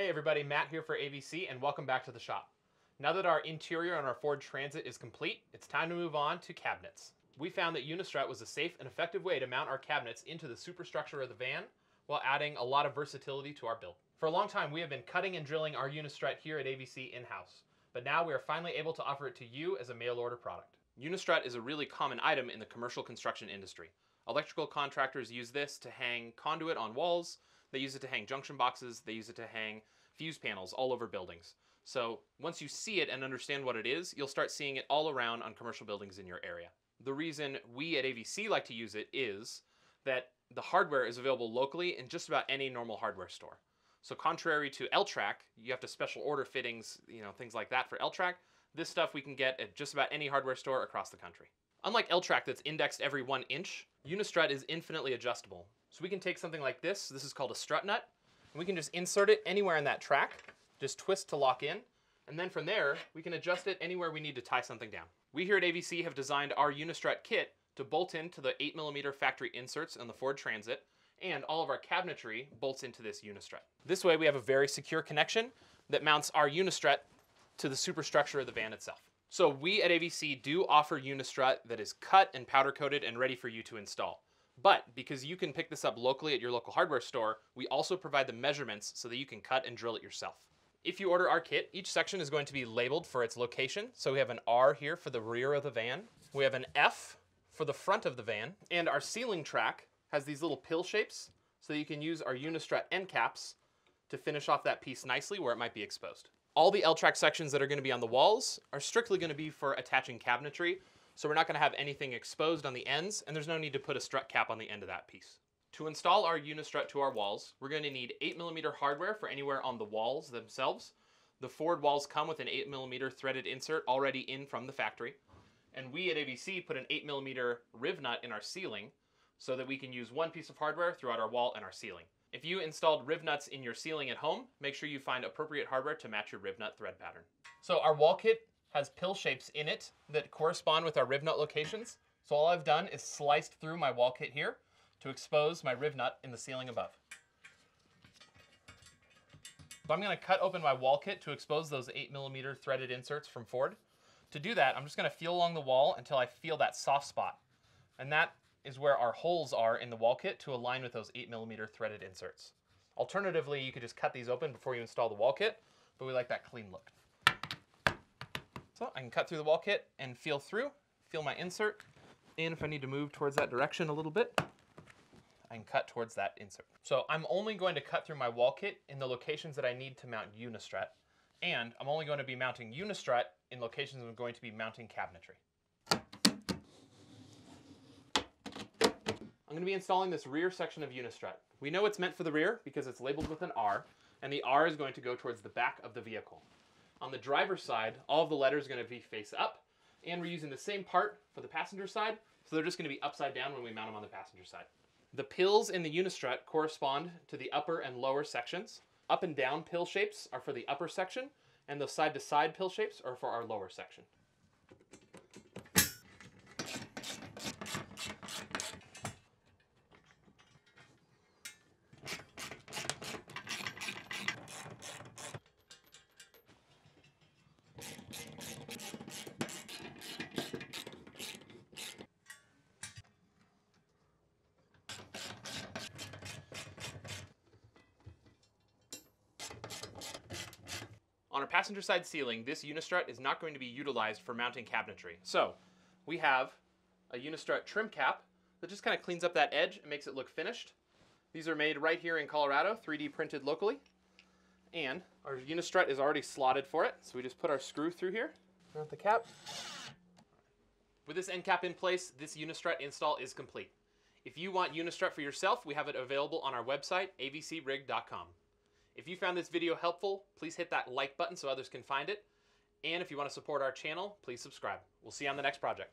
Hey everybody, Matt here for AVC and welcome back to the shop. Now that our interior on our Ford Transit is complete, it's time to move on to cabinets. We found that Unistrut was a safe and effective way to mount our cabinets into the superstructure of the van while adding a lot of versatility to our build. For a long time, we have been cutting and drilling our Unistrut here at AVC in-house, but now we are finally able to offer it to you as a mail order product. Unistrut is a really common item in the commercial construction industry. Electrical contractors use this to hang conduit on walls, they use it to hang junction boxes, they use it to hang fuse panels all over buildings. So once you see it and understand what it is, you'll start seeing it all around on commercial buildings in your area. The reason we at AVC like to use it is that the hardware is available locally in just about any normal hardware store. So contrary to L-Track, you have to special order fittings, things like that for L-Track. This stuff we can get at just about any hardware store across the country. Unlike L-Track that's indexed every 1 inch, Unistrut is infinitely adjustable. So we can take something like this is called a strut nut, and we can just insert it anywhere in that track, just twist to lock in, and then from there, we can adjust it anywhere we need to tie something down. We here at AVC have designed our Unistrut kit to bolt into the 8mm factory inserts on the Ford Transit, and all of our cabinetry bolts into this Unistrut. This way we have a very secure connection that mounts our Unistrut to the superstructure of the van itself. So we at AVC do offer Unistrut that is cut and powder coated and ready for you to install. But because you can pick this up locally at your local hardware store, we also provide the measurements so that you can cut and drill it yourself. If you order our kit, each section is going to be labeled for its location. So we have an R here for the rear of the van. We have an F for the front of the van. And our ceiling track has these little pill shapes so that you can use our Unistrut end caps to finish off that piece nicely where it might be exposed. All the L-Track sections that are going to be on the walls are strictly going to be for attaching cabinetry, so we're not going to have anything exposed on the ends, and there's no need to put a strut cap on the end of that piece. To install our Unistrut to our walls, we're going to need 8mm hardware for anywhere on the walls themselves. The Ford walls come with an 8mm threaded insert already in from the factory, and we at AVC put an 8mm riv nut in our ceiling so that we can use one piece of hardware throughout our wall and our ceiling. If you installed riv nuts in your ceiling at home, make sure you find appropriate hardware to match your riv nut thread pattern. So our wall kit has pill shapes in it that correspond with our riv nut locations. So all I've done is sliced through my wall kit here to expose my riv nut in the ceiling above. So I'm going to cut open my wall kit to expose those 8mm threaded inserts from Ford. To do that, I'm just going to feel along the wall until I feel that soft spot. And that is where our holes are in the wall kit to align with those 8mm threaded inserts. Alternatively, you could just cut these open before you install the wall kit, but we like that clean look. So I can cut through the wall kit and feel my insert, and if I need to move towards that direction a little bit, I can cut towards that insert. So I'm only going to cut through my wall kit in the locations that I need to mount Unistrut, and I'm only going to be mounting Unistrut in locations I'm going to be mounting cabinetry. I'm going to be installing this rear section of Unistrut. We know it's meant for the rear because it's labeled with an R, and the R is going to go towards the back of the vehicle. On the driver's side, all of the letters are going to be face up, and we're using the same part for the passenger side, so they're just going to be upside down when we mount them on the passenger side. The pills in the Unistrut correspond to the upper and lower sections. Up and down pill shapes are for the upper section, and the side-to-side pill shapes are for our lower section. On our passenger side ceiling, this Unistrut is not going to be utilized for mounting cabinetry. So we have a Unistrut trim cap that just kind of cleans up that edge and makes it look finished. These are made right here in Colorado, 3D printed locally. And our Unistrut is already slotted for it, so we just put our screw through here, mount the cap. With this end cap in place, this Unistrut install is complete. If you want Unistrut for yourself, we have it available on our website, avcrig.com. If you found this video helpful, please hit that like button so others can find it. And if you want to support our channel, please subscribe. We'll see you on the next project.